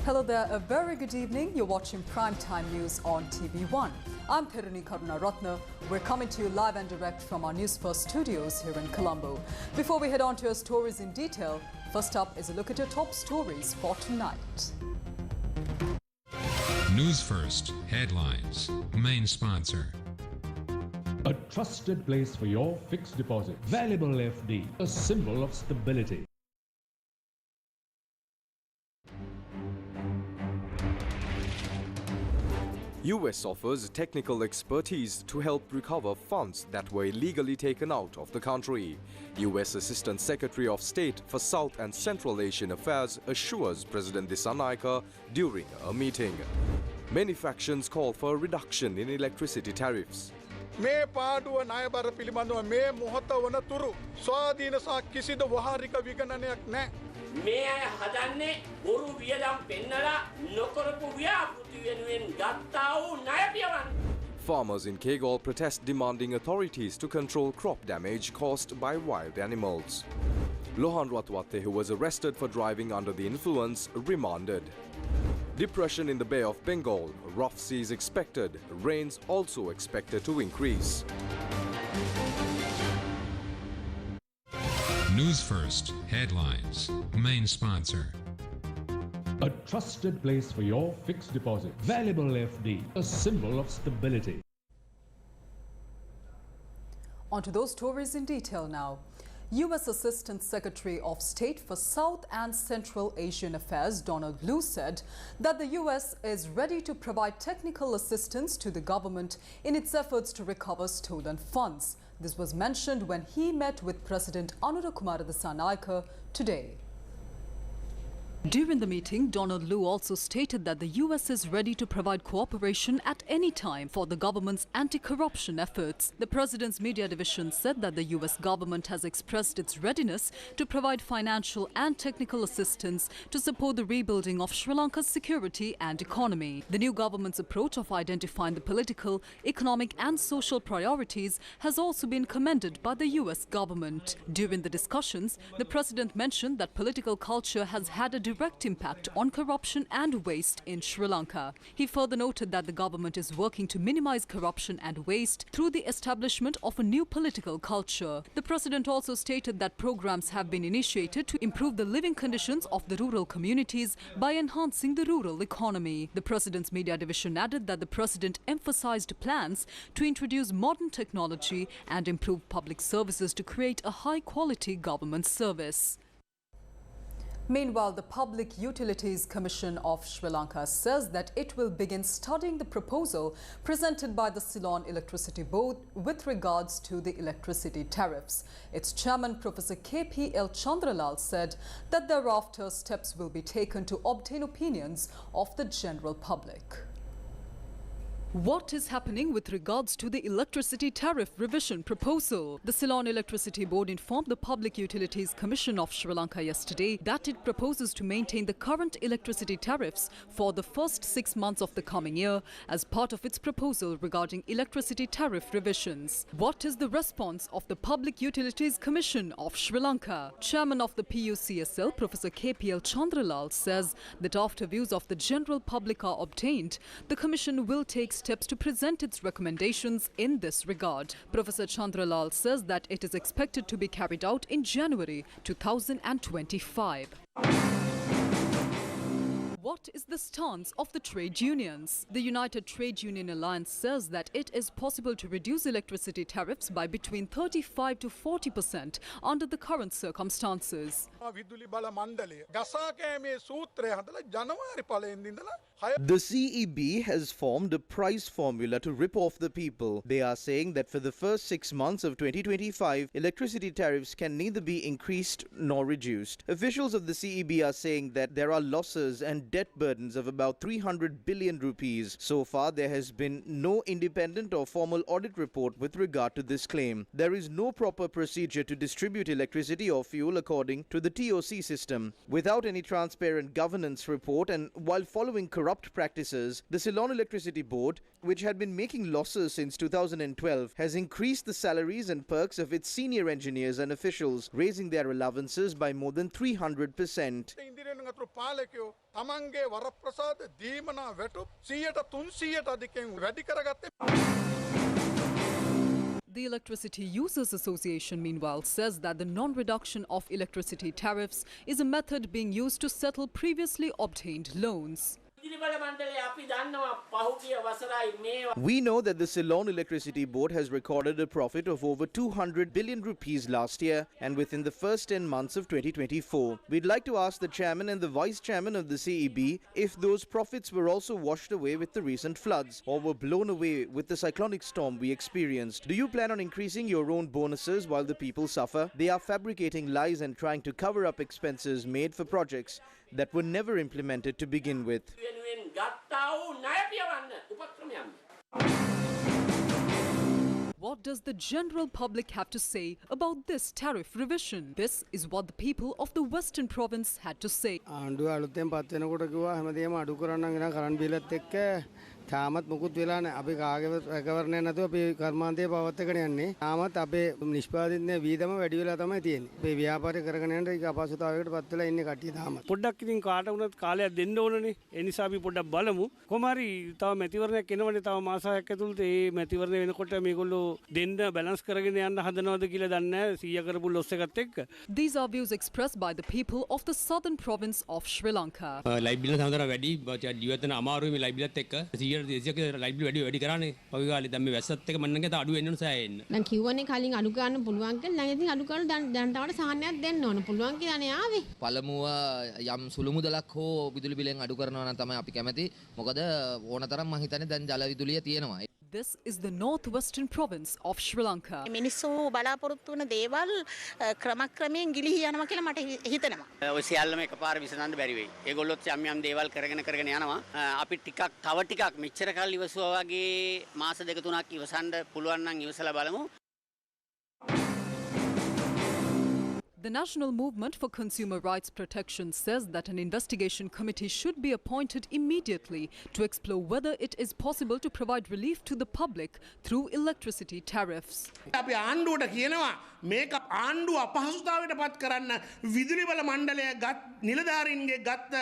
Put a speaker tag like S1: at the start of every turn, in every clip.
S1: Hello there, a very good evening. You're watching Primetime News on TV1. I'm Peruni Karunaratne. We're coming to you live and direct from our Newsfirst studios here in Colombo. Before we head on to our stories in detail, first up is a look at your top stories for tonight.
S2: Newsfirst headlines. Main sponsor.
S3: A trusted place for your fixed deposit. Valuable FD, a symbol of stability.
S4: US offers technical expertise to help recover funds that were illegally taken out of the country. US Assistant Secretary of State for South and Central Asian Affairs assures President Dissanayake during a meeting. Many factions call for a reduction in electricity tariffs.
S5: මේ පාඩුව ණයබර පිළිබඳව මේ මොහොත වනතුරු ස්වාධීන සහ කිසිදු වහාරික විගණනයක් නැහැ.
S6: මේ අය හදන්නේ බොරු වියදම් පෙන්නලා නොකරපු ව්‍යාපෘති වෙනුවෙන් ගත්තා වූ ණය පියවන්න.
S4: Farmers in Kegol protest demanding authorities to control crop damage caused by wild animals. Lohan Ratwate, who was arrested for driving under the influence, remanded. Depression in the Bay of Bengal, rough seas expected, rains also expected to increase.
S2: Newsfirst headlines. Main sponsor.
S3: A trusted place for your fixed deposit. Valuable FD, a symbol of stability.
S1: On to those stories in detail now. U.S. Assistant Secretary of State for South and Central Asian Affairs Donald Lu said that the U.S. is ready to provide technical assistance to the government in its efforts to recover stolen funds. This was mentioned when he met with President Anurakkumar Dissanayake today. During the meeting, Donald Lu also stated that the U.S. is ready to provide cooperation at any time for the government's anti-corruption efforts. The president's media division said that the U.S. government has expressed its readiness to provide financial and technical assistance to support the rebuilding of Sri Lanka's security and economy. The new government's approach of identifying the political, economic and social priorities has also been commended by the U.S. government. During the discussions, the president mentioned that political culture has had a direct impact on corruption and waste in Sri Lanka. He further noted that the government is working to minimize corruption and waste through the establishment of a new political culture. The president also stated that programs have been initiated to improve the living conditions of the rural communities by enhancing the rural economy. The president's media division added that the president emphasized plans to introduce modern technology and improve public services to create a high-quality government service. Meanwhile, the Public Utilities Commission of Sri Lanka says that it will begin studying the proposal presented by the Ceylon Electricity Board with regards to the electricity tariffs. Its chairman, Professor K.P.L. Chandralal, said that thereafter steps will be taken to obtain opinions of the general public. What is happening with regards to the electricity tariff revision proposal? The Ceylon Electricity Board informed the Public Utilities Commission of Sri Lanka yesterday that it proposes to maintain the current electricity tariffs for the first 6 months of the coming year as part of its proposal regarding electricity tariff revisions. What is the response of the Public Utilities Commission of Sri Lanka? Chairman of the PUCSL, Professor K.P.L. Chandralal, says that after views of the general public are obtained, the Commission will take steps to present its recommendations in this regard. Professor Chandralal says that it is expected to be carried out in January 2025. What is the stance of the trade unions? The United Trade Union Alliance says that it is possible to reduce electricity tariffs by between 35 to 40% under the current circumstances.
S7: The CEB has formed a price formula to rip off the people. They are saying that for the first 6 months of 2025, electricity tariffs can neither be increased nor reduced. Officials of the CEB are saying that there are losses and debt burdens of about 300 billion rupees. So far, there has been no independent or formal audit report with regard to this claim. There is no proper procedure to distribute electricity or fuel according to the TOC system. Without any transparent governance report and while following corrupt practices, the Ceylon Electricity Board, which had been making losses since 2012, has increased the salaries and perks of its senior engineers and officials, raising their allowances by more than 300%.
S5: ඔවුන්ගේ වරප්‍රසාද දීමනා වැටුප් 100% අධිකයෙන් වැඩි කරගත්තේ.
S1: The Electricity Users Association, meanwhile, says that the non-reduction of electricity tariffs is a method being used to settle previously obtained loans.
S7: We know that the Ceylon Electricity Board has recorded a profit of over 200 billion rupees last year and within the first 10 months of 2024. We'd like to ask the chairman and the vice chairman of the CEB if those profits were also washed away with the recent floods or were blown away with the cyclonic storm we experienced. Do you plan on increasing your own bonuses while the people suffer? They are fabricating lies and trying to cover up expenses made for projects that were never implemented to begin with.
S1: What does the general public have to say about this tariff revision? This is what the people of the Western Province had to say.
S8: තාමත් මුකුත් වෙලා නැහැ. අපි කාගේ රැකවරණයක් නැතුව අපි කර්මාන්තයේ පවත්වාගෙන යන්නේ. තාමත් අපේ නිෂ්පාදනයේ වීදම වැඩි වෙලා තමයි තියෙන්නේ. අපේ ව්‍යාපාරය කරගෙන යන්න ඒක අපහසුතාවයකට පත් වෙලා ඉන්නේ කට්ටිය තාමත්. පොඩ්ඩක් ඉතින් කාට වුණත් කාලයක් දෙන්න ඕනනේ. ඒ නිසා අපි පොඩ්ඩක් බලමු. කොහොම හරි තව මැතිවරණයක් එනවනේ. තව මාස 6ක් ඇතුළත මේ මැතිවරණ වෙනකොට මේගොල්ලෝ දෙන්න බැලන්ස් කරගෙන යන්න හදනවද කියලා දන්නේ නැහැ. 100 කරපු ලොස් එකත් එක්ක.
S1: These are views expressed by the people of the southern province of Sri Lanka.
S9: Light බිල සමහර වැඩි ජීවිතන අමාරුයි මේ ලයිට් බිලත් එක්ක. ලයිට් බිල් වැඩි කරානේ. පහුගිය කාලේ දැන් මේ වැස්සත් එක මන්නගේ තා අඩු වෙන්න ඕන සෑහෙන්න.
S10: දැන් කිව්වනේ කලින් අඩු කරන්න පුළුවන් කියලා. දැන් ඉතින් අඩු කරලා දැන් තවට සාහනයක් දෙන්න ඕන. පුළුවන් කියලානේ ආවේ.
S11: පළමුව යම් සුළු මුදලක් හෝ විදුලි බිලෙන් අඩු කරනවා නම් තමයි අපි කැමති. මොකද ඕනතරම් මං හිතන්නේ දැන් ජල විදුලිය තියෙනවා.
S1: This is the northwestern province of Sri Lanka.
S12: මිනිස්සු බලාපොරොත්තු වන දේවල් ක්‍රමක්‍රමයෙන් ගිලිහි යනවා කියලා මට හිතෙනවා.
S13: ඔය සියල්ලම එකපාර විසඳන්න බැරි වෙයි. ඒගොල්ලොත් යම් දේවල් කරගෙන යනවා. අපි තව ටිකක් මෙච්චර කල් ඉවසුවා වගේ මාස දෙක තුනක් ඉවසන්න පුළුවන් නම් ඉවසලා බලමු.
S1: The National Movement for Consumer Rights Protection says that an investigation committee should be appointed immediately to explore whether it is possible to provide relief to the public through electricity tariffs.
S14: අපි ආණ්ඩුවට කියනවා මේක ආණ්ඩුව අපහසුතාවයට පත් කරන්න විදුලි බල මණ්ඩලය නිලධාරීන්ගේ ගත්ත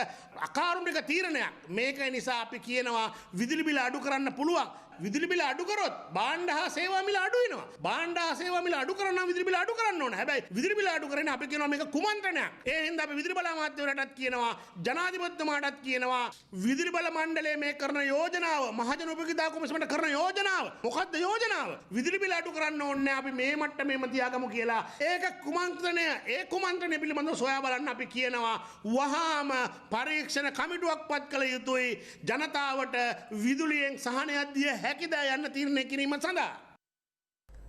S14: අකාරුණික තීරණයක්. මේක නිසා අපි කියනවා විදුලි බිල අඩු කරන්න පුළුවන්. විදුලි බිල අඩු කරොත් භාණ්ඩ හා සේවා මිල අඩු වෙනවා. භාණ්ඩ හා සේවා මිල අඩු කරනවා නම් විදුලි බිල අඩු කරන්න ඕන. හැබැයි විදුලි බිල අඩු කරන්නේ අපි කියනවා මේක කුමන්ත්‍රණයක්. ඒ හින්දා අපි විදුලි බල අමාත්‍යවරයාටත් කියනවා ජනාධිපතිතුමාටත් කියනවා විදුලි බල මණ්ඩලය මේ කරන යෝජනාව මහජන උපභෝගිතා කොමිසමට කරන යෝජනාව මොකක්ද යෝජනාව? විදුලි බිල අඩු කරන්න ඕනේ අපි මේ මට්ටමේම තියාගමු කියලා. ඒක කුමන්ත්‍රණය. ඒ කුමන්ත්‍රණය පිළිබඳව සොයා බලන්න අපි කියනවා වහාම පරීක්ෂණ කමිටුවක් පත් කළ යුතුයි. ජනතාවට විදුලියෙන් සහනයක් දිය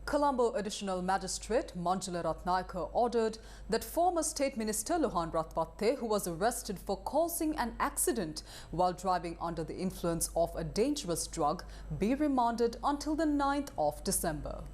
S1: Colombo Additional Magistrate Manjula Ratnayaka ordered that former State Minister Lohan Ratwatte, who was arrested for causing an accident while driving under the influence of a dangerous drug, be remanded until the 9th of December.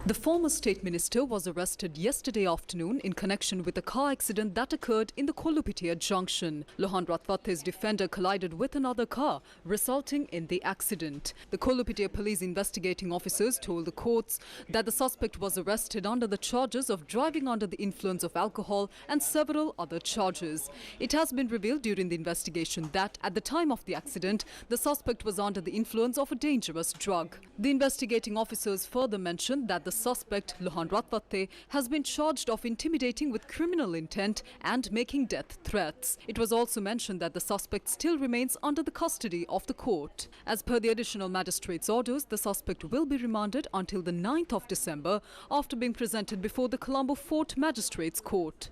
S1: The former state minister was arrested yesterday afternoon in connection with a car accident that occurred in the Kolupitia junction. Lohan Ratwatte's defender collided with another car, resulting in the accident. The Kolupitia police investigating officers told the courts that the suspect was arrested under the charges of driving under the influence of alcohol and several other charges. It has been revealed during the investigation that at the time of the accident, the suspect was under the influence of a dangerous drug. The investigating officers further mentioned that the suspect, Lohan Ratwatte, has been charged of intimidating with criminal intent and making death threats. It was also mentioned that the suspect still remains under the custody of the court. As per the additional magistrate's orders, the suspect will be remanded until the 9th of December after being presented before the Colombo Fort Magistrates Court.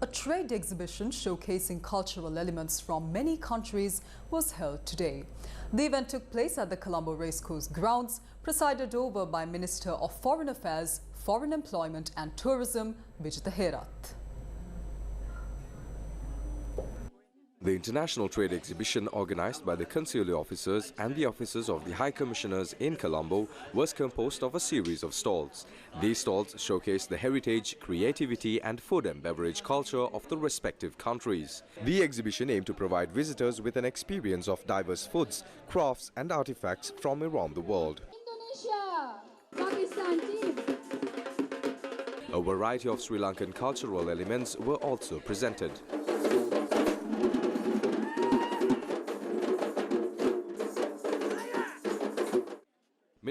S1: A trade exhibition showcasing cultural elements from many countries was held today. The event took place at the Colombo Racecourse grounds, presided over by Minister of Foreign Affairs, Foreign Employment and Tourism, Vijay Herath.
S4: The international trade exhibition organized by the consular officers and the officers of the High Commissioners in Colombo was composed of a series of stalls. These stalls showcase the heritage, creativity and food and beverage culture of the respective countries. The exhibition aimed to provide visitors with an experience of diverse foods, crafts and artifacts from around the world.
S15: Indonesia, Pakistan team.
S4: A variety of Sri Lankan cultural elements were also presented.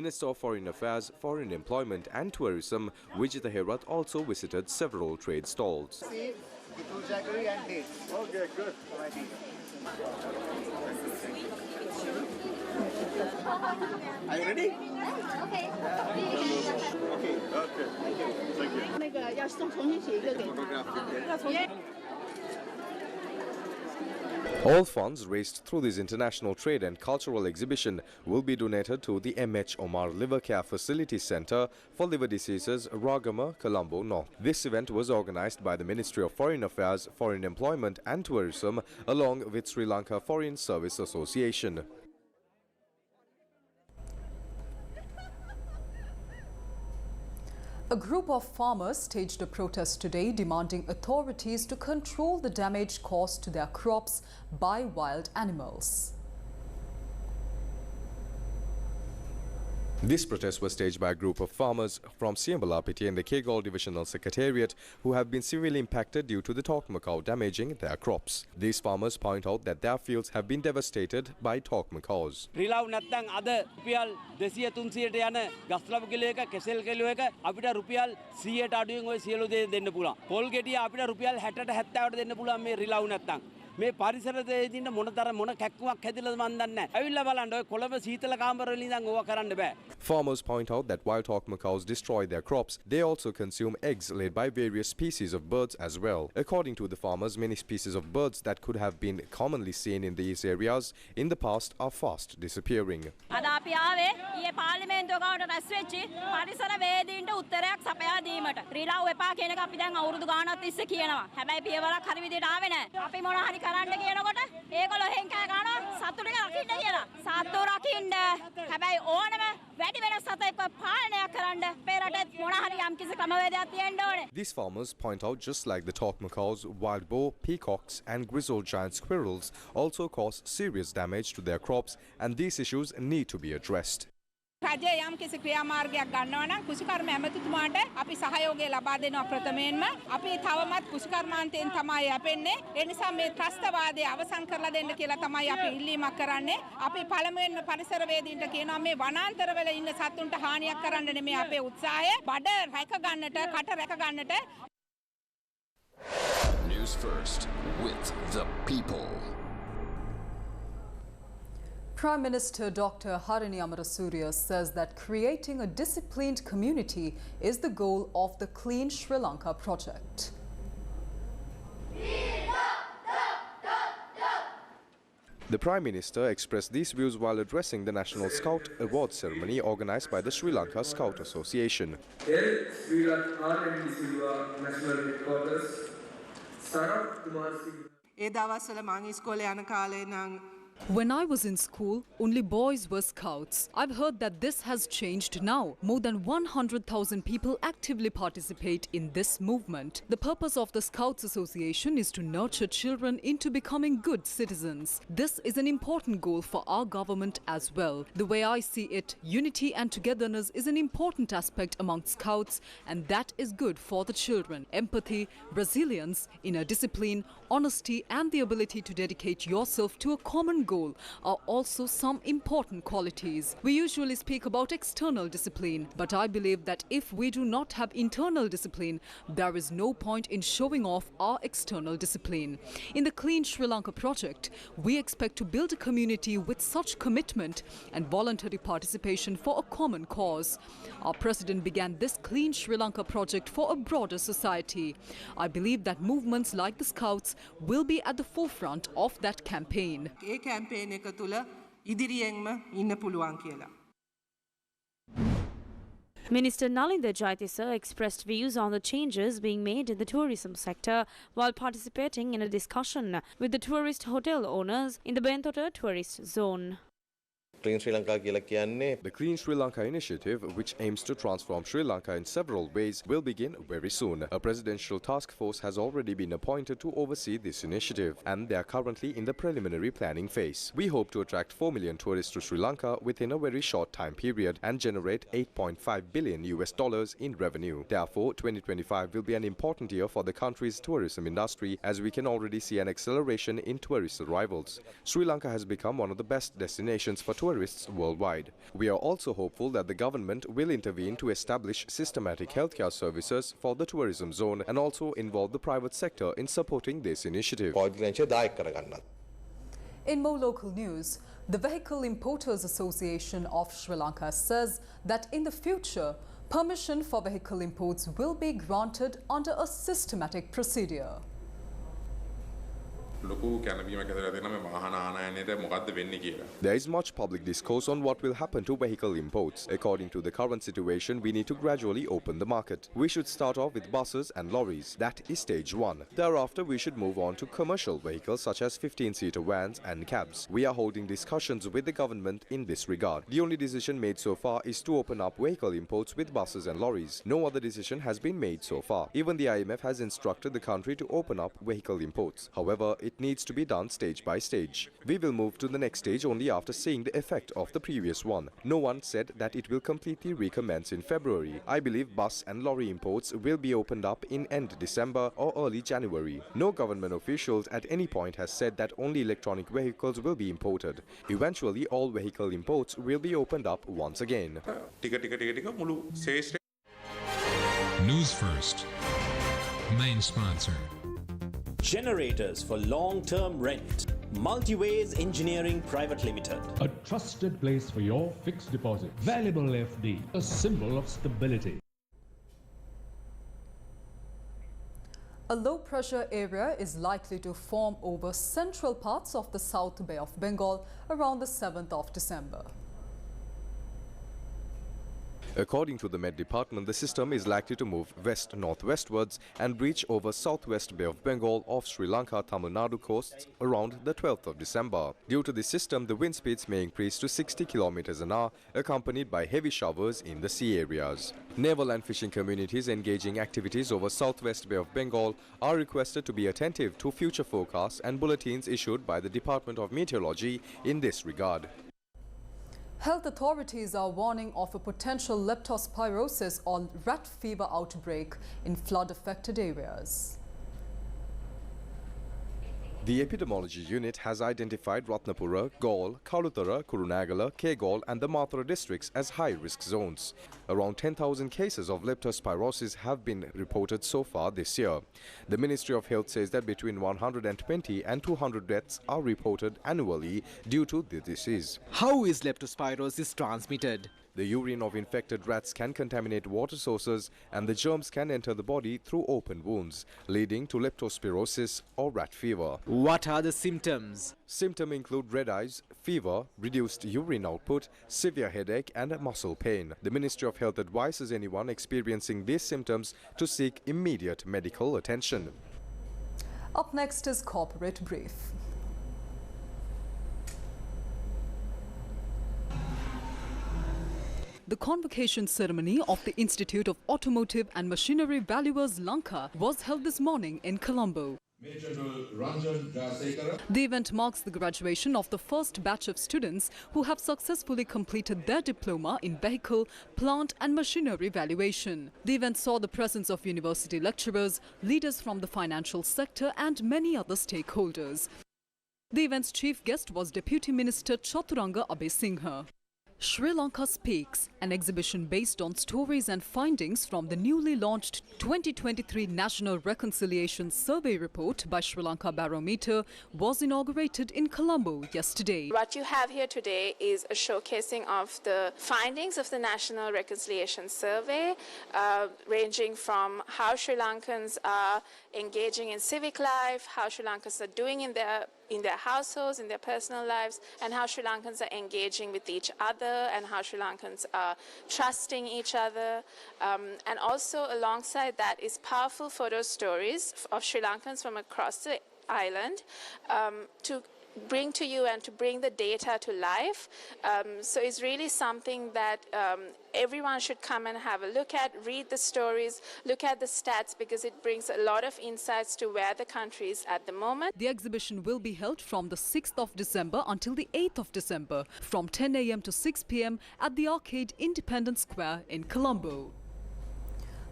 S4: Minister of Foreign Affairs, Foreign Employment and Tourism, Vijitha Herath, also visited several trade stalls.
S16: Okay, good.
S17: Are you ready?
S16: Okay.
S17: Thank you.
S4: All funds raised through this international trade and cultural exhibition will be donated to the M.H. Omar Liver Care Facility Centre for Liver Diseases, Ragama, Colombo North. This event was organised by the Ministry of Foreign Affairs, Foreign Employment and Tourism along with Sri Lanka Foreign Service Association.
S1: A group of farmers staged a protest today demanding authorities to control the damage caused to their crops by wild animals.
S4: This protest was staged by a group of farmers from Siambalapiti and the Kegol Divisional Secretariat who have been severely impacted due to the Tokma cow damaging their crops. These farmers point out that their fields have been devastated by Tokma cows.
S18: රිලව් නැත්තම් අද රුපියල් 200 300ට යන ගස්ලබු kilo එක කෙසෙල් kilo එක අපිට රුපියල් 100ට අඩුවෙන් ඔය සියලු දේ දෙන්න පුළුවන්. පොල් ගෙඩිය අපිට රුපියල් 60ට 70ට දෙන්න පුළුවන් මේ රිලව් නැත්තම්. මේ පරිසර දෙයින් මොනතර මොන කැක්කුමක් හැදිලාද මන් දන්නේ නැහැ. ඇවිල්ලා බලන්න ඔය කොළඹ සීතල කාමර වලින් ඉඳන් ඕවා කරන්න බෑ.
S4: Farmers point out that while Tokma cows destroy their crops, they also consume eggs laid by various species of birds as well. According to the farmers, many species of birds that could have been commonly seen in these areas in the past are fast disappearing.
S19: අද අපි ආවේ ඊයේ පාර්ලිමේන්තුව ගාවට රැස් වෙච්චි පරිසර වේදීන්ට උත්තරයක් සපයා දීමට. රිලව් එපා කියන එක අපි දැන් අවුරුදු ගාණක් තිස්සේ කියනවා. හැබැයි පියවරක් හරි විදිහට ආවේ නැහැ. අපි මොනවා හරි කරන්න කියනකොට ඒගොල්ලෝ හෙන්කෑ ගන්නවා සතුටු ටික රකින්න කියලා. සත්තු රකින්න. හැබැයි ඕනම වැඩි වෙනස් සතෙක්ව පාලනය කරන්න මේ රටේ මොනවා හරි යම්කිසි ක්‍රමවේදයක් තියෙන්න ඕනේ.
S4: These farmers point out just like the Tokma cows, wild boar, peacocks and grizzled giant squirrels also cause serious damage to their crops, and these issues need to be addressed.
S20: රජය යම්කිසි ක්‍රියාමාර්ගයක් ගන්නවා නම් කුෂිකර්ම ඇමතිතුමාට අපි සහයෝගය ලබා දෙනවා ප්‍රථමයෙන්ම. අපි තවමත් කුෂිකර්මාන්තයෙන් තමයි යපෙන්නේ. ඒ නිසා මේ ත්‍රස්තවාදය අවසන් කරලා දෙන්න කියලා තමයි අපි ඉල්ලීමක් කරන්නේ. අපි පළමුවෙන්ම පරිසරවේදීන්ට කියනවා මේ වනාන්තරවල ඉන්න සතුන්ට හානියක් කරන්න නෙමෙයි අපේ උත්සාහය. බඩ රැක ගන්නට, කට රැක ගන්නට.
S21: News First with the people.
S1: Prime Minister Dr. Harini Amarasuriya says that creating a disciplined community is the goal of the Clean Sri Lanka project.
S4: The Prime Minister expressed these views while addressing the National Scout Awards ceremony organised by the Sri Lanka Scout Association.
S1: When I was in school, only boys were scouts. I've heard that this has changed now. More than 100,000 people actively participate in this movement. The purpose of the Scouts Association is to nurture children into becoming good citizens. This is an important goal for our government as well. The way I see it, unity and togetherness is an important aspect among scouts, and that is good for the children. Empathy, resilience, inner discipline, honesty and the ability to dedicate yourself to a common goal are also some important qualities. We usually speak about external discipline, but I believe that if we do not have internal discipline, there is no point in showing off our external discipline. In the Clean Sri Lanka project, we expect to build a community with such commitment and voluntary participation for a common cause. Our president began this Clean Sri Lanka project for a broader society. I believe that movements like the Scouts will be at the forefront of that campaign.
S22: Minister Nalinda Jayatissa expressed views on the changes being made in the tourism sector while participating in a discussion with the tourist hotel owners in the Bentota tourist zone.
S4: Clean Sri Lanka The Clean Sri Lanka initiative, which aims to transform Sri Lanka in several ways, will begin very soon. A presidential task force has already been appointed to oversee this initiative, and they are currently in the preliminary planning phase. We hope to attract 4 million tourists to Sri Lanka within a very short time period and generate $8.5 billion in revenue. Therefore, 2025 will be an important year for the country's tourism industry, as we can already see an acceleration in tourist arrivals. Sri Lanka has become one of the best destinations for tourism tourists worldwide. We are also hopeful that the government will intervene to establish systematic healthcare services for the tourism zone and also involve the private sector in supporting this initiative.
S1: In more local news, the Vehicle Importers Association of Sri Lanka says that in the future, permission for vehicle imports will be granted under a systematic procedure.
S4: There is much public discourse on what will happen to vehicle imports. According to the current situation, we need to gradually open the market. We should start off with buses and lorries. That is stage 1. Thereafter, we should move on to commercial vehicles such as 15-seater vans and cabs. We are holding discussions with the government in this regard. The only decision made so far is to open up vehicle imports with buses and lorries. No other decision has been made so far. Even the IMF has instructed the country to open up vehicle imports. However, it needs to be done stage by stage. We will move to the next stage only after seeing the effect of the previous one. No one said that it will completely recommence in February. I believe bus and lorry imports will be opened up in end December or early January. No government officials at any point has said that only electronic vehicles will be imported. Eventually, all vehicle imports will be opened up once again.
S2: Newsfirst. Main sponsor.
S6: Generators for long-term rent. Multiways Engineering Private Limited.
S3: A trusted place for your fixed deposit. Valuable FD, a symbol of stability.
S1: A low-pressure area is likely to form over central parts of the South Bay of Bengal around the 7th of December.
S4: According to the Met Department, the system is likely to move west-northwestwards and breach over southwest Bay of Bengal off Sri Lanka, Tamil Nadu coasts around the 12th of December. Due to this system, the wind speeds may increase to 60 km an hour, accompanied by heavy showers in the sea areas. Naval and fishing communities engaging activities over southwest Bay of Bengal are requested to be attentive to future forecasts and bulletins issued by the Department of Meteorology in this regard.
S1: Health authorities are warning of a potential leptospirosis or rat fever outbreak in flood-affected areas.
S4: The epidemiology unit has identified Ratnapura, Gaul, Kalutara, Kurunagala, Kegaul and the Mathura districts as high-risk zones. Around 10,000 cases of leptospirosis have been reported so far this year. The Ministry of Health says that between 120 and 200 deaths are reported annually due to the disease.
S16: How is leptospirosis transmitted?
S4: The urine of infected rats can contaminate water sources and the germs can enter the body through open wounds, leading to leptospirosis or rat fever.
S16: What are the symptoms?
S4: Symptoms include red eyes, fever, reduced urine output, severe headache and muscle pain. The Ministry of Health advises anyone experiencing these symptoms to seek immediate medical attention.
S1: Up next is Corporate Brief. The convocation ceremony of the Institute of Automotive and Machinery Valuers Lanka was held this morning in Colombo. The event marks the graduation of the first batch of students who have successfully completed their diploma in vehicle, plant and machinery valuation. The event saw the presence of university lecturers, leaders from the financial sector and many other stakeholders. The event's chief guest was Deputy Minister Chaturanga Abesinghe. Sri Lanka Speaks, an exhibition based on stories and findings from the newly launched 2023 National Reconciliation Survey report by Sri Lanka Barometer, was inaugurated in Colombo yesterday.
S23: What you have here today is a showcasing of the findings of the National Reconciliation Survey, ranging from how Sri Lankans are engaging in civic life, how Sri Lankans are doing in their households, in their personal lives, and how Sri Lankans are engaging with each other, and how Sri Lankans are trusting each other. And also alongside that is powerful photo stories of Sri Lankans from across the island to bring to you and to bring the data to life. So it's really something that everyone should come and have a look at, read the stories, look at the stats, because it brings a lot of insights to where the country is at the moment.
S1: The exhibition will be held from the 6th of December until the 8th of December from 10 a.m. to 6 p.m. at the Arcade Independence Square in Colombo.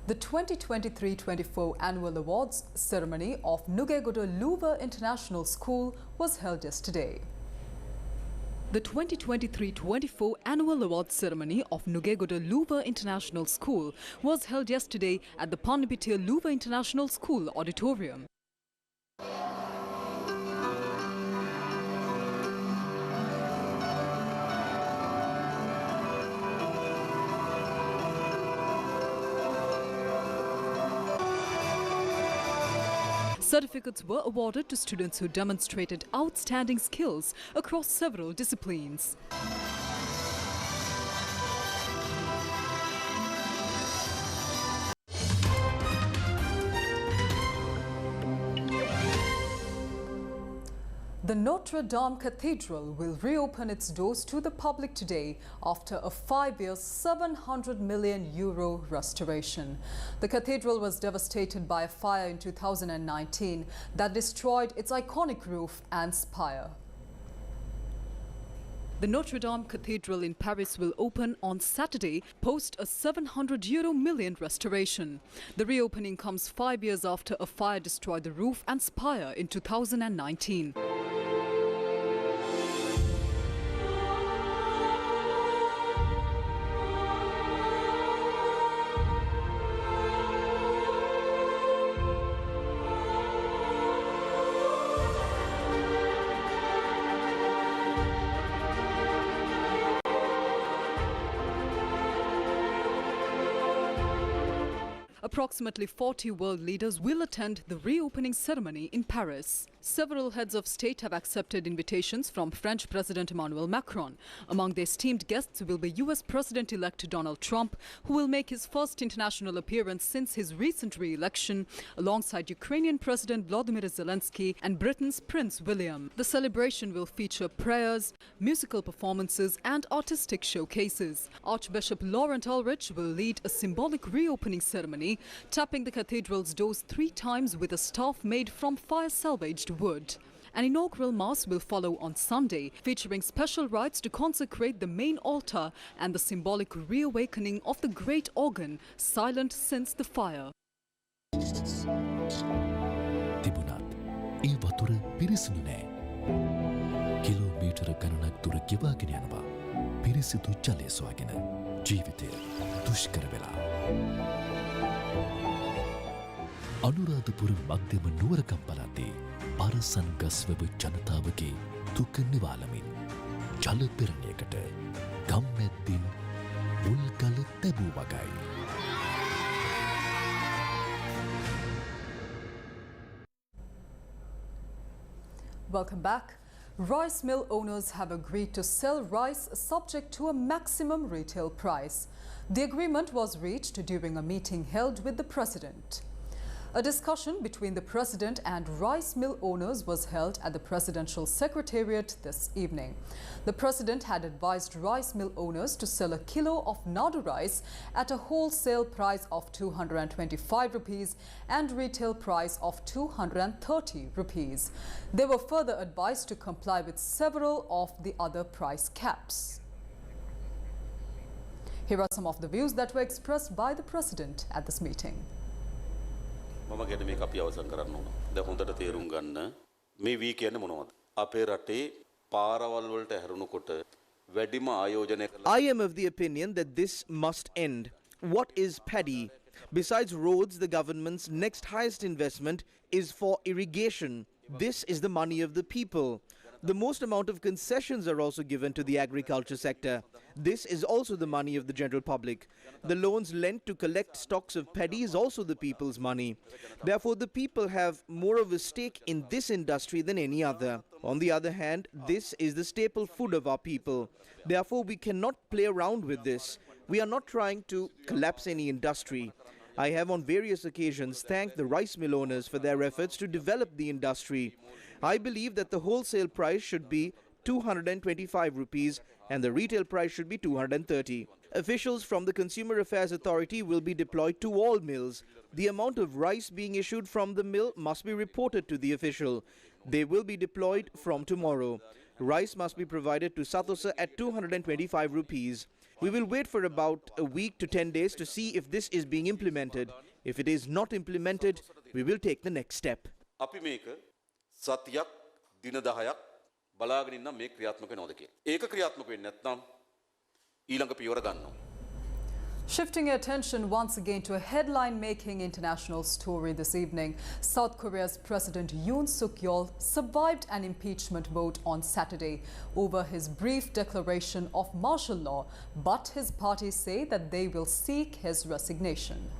S1: The 2023-24 Annual Awards ceremony of Nugegoda Luva International School was held yesterday. The 2023-24 annual awards ceremony of Nugegoda Luva International School was held yesterday at the Pannipitia Luva International School auditorium. Certificates were awarded to students who demonstrated outstanding skills across several disciplines. The Notre Dame Cathedral will reopen its doors to the public today after a 5-year, €700 million restoration. The cathedral was devastated by a fire in 2019 that destroyed its iconic roof and spire. The Notre Dame Cathedral in Paris will open on Saturday post a €700 million restoration. The reopening comes 5 years after a fire destroyed the roof and spire in 2019. Approximately 40 world leaders will attend the reopening ceremony in Paris. Several heads of state have accepted invitations from French President Emmanuel Macron. Among the esteemed guests will be US President-elect Donald Trump, who will make his first international appearance since his recent re-election, alongside Ukrainian President Volodymyr Zelensky and Britain's Prince William. The celebration will feature prayers, musical performances and artistic showcases. Archbishop Laurent Ulrich will lead a symbolic reopening ceremony, tapping the cathedral's doors 3 times with a staff made from fire-salvaged wood. An inaugural mass will follow on Sunday, featuring special rites to consecrate the main altar and the symbolic reawakening of the great organ, silent since the fire.
S5: තිබුණත් ඒ වතුර පිරිසිදු නෑ. Kilometre ගණනක් දුර ගෙවාගෙන යනවා. පිරිසිදු ජලය සොයාගෙන ජීවිතය දුෂ්කර වෙලා. අනුරාධපුර මධ්‍යම නුවරගම් පළාතේ පරසන් ගස්වැව ජනතාවගේ දුක නිවාලමින් ජල පෙරණියකට ගම්මැද්දින් මුල්ගල තැබූ වගයි.
S1: Welcome back. Rice mill owners have agreed to sell rice subject to a maximum retail price. The agreement was reached during a meeting held with the president. A discussion between the president and rice mill owners was held at the presidential secretariat this evening. The president had advised rice mill owners to sell a kilo of nadu rice at a wholesale price of 225 rupees and retail price of 230 rupees. They were further advised to comply with several of the other price caps. Here are some of the views that were expressed by the president at this meeting.
S7: මම ගැන මේක අපි අවසන් කරන්න ඕන. දැන් හොඳට තේරුම් ගන්න මේ වී කියන්නේ මොනවද? අපේ රටේ පාරවල් වලට හැරුණකොට වැඩිම ආයෝජනය කළා.
S8: I am of the opinion that this must end. What is paddy? Besides roads, the government's next highest investment is for irrigation. This is the money of the people. The most amount of concessions are also given to the agriculture sector. This is also the money of the general public. The loans lent to collect stocks of paddy is also the people's money. Therefore, the people have more of a stake in this industry than any other. On the other hand, this is the staple food of our people. Therefore, we cannot play around with this. We are not trying to collapse any industry. I have on various occasions thanked the rice mill owners for their efforts to develop the industry. I believe that the wholesale price should be 225 rupees and the retail price should be 230. Officials from the Consumer Affairs Authority will be deployed to all mills. The amount of rice being issued from the mill must be reported to the official. They will be deployed from tomorrow. Rice must be provided to Sirasa at 225 rupees. We will wait for about a week to 10 days to see if this is being implemented. If it is not implemented, we will take the next step.
S7: අපි මේක සතියක් දින 10ක් බලාගෙන ඉන්න මේ ක්‍රියාත්මක වෙනවද කියලා. ඒක ක්‍රියාත්මක වෙන්නේ නැත්නම් ඊළඟ පියවර ගන්නවා.
S1: Shifting attention once again to a headline-making international story this evening, South Korea's President Yoon Suk-yeol survived an impeachment vote on Saturday over his brief declaration of martial law, but his party say that they will seek his resignation.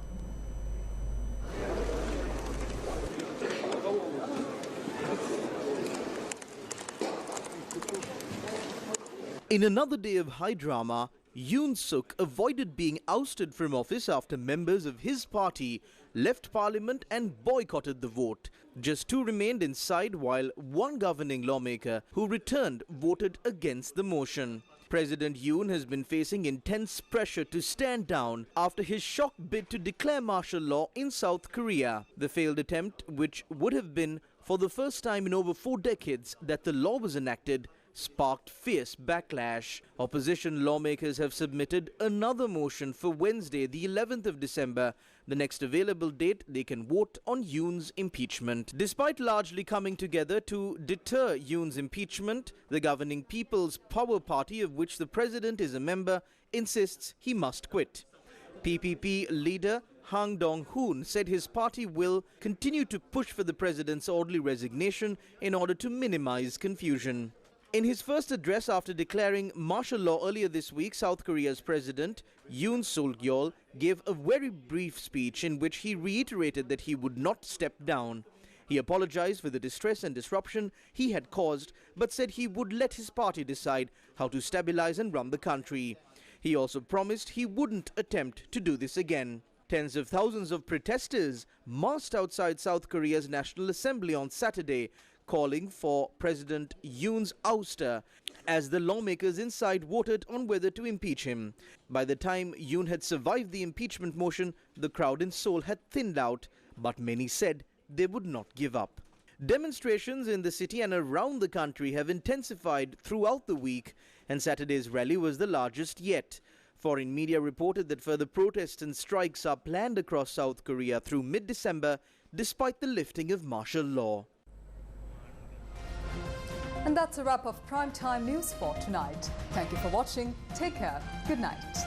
S8: In another day of high drama, Yoon Suk avoided being ousted from office after members of his party left parliament and boycotted the vote. Just two remained inside while one governing lawmaker who returned voted against the motion. President Yoon has been facing intense pressure to stand down after his shock bid to declare martial law in South Korea. The failed attempt, which would have been for the first time in over 4 decades that the law was enacted, sparked fierce backlash. Opposition lawmakers have submitted another motion for Wednesday, the 11th of December, the next available date they can vote on Yoon's impeachment. Despite largely coming together to deter Yoon's impeachment, the governing People's Power Party, of which the president is a member, insists he must quit. PPP leader Hang Dong-hoon said his party will continue to push for the president's orderly resignation in order to minimize confusion. In his first address after declaring martial law earlier this week, South Korea's President Yoon Suk-yeol gave a very brief speech in which he reiterated that he would not step down. He apologized for the distress and disruption he had caused, but said he would let his party decide how to stabilize and run the country. He also promised he wouldn't attempt to do this again. Tens of thousands of protesters marched outside South Korea's National Assembly on Saturday, calling for President Yoon's ouster as the lawmakers inside voted on whether to impeach him. By the time Yoon had survived the impeachment motion, the crowd in Seoul had thinned out, but many said they would not give up. Demonstrations in the city and around the country have intensified throughout the week, and Saturday's rally was the largest yet. Foreign media reported that further protests and strikes are planned across South Korea through mid-December, despite the lifting of martial law.
S1: And that's a wrap of Primetime News for tonight. Thank you for watching. Take care. Good night.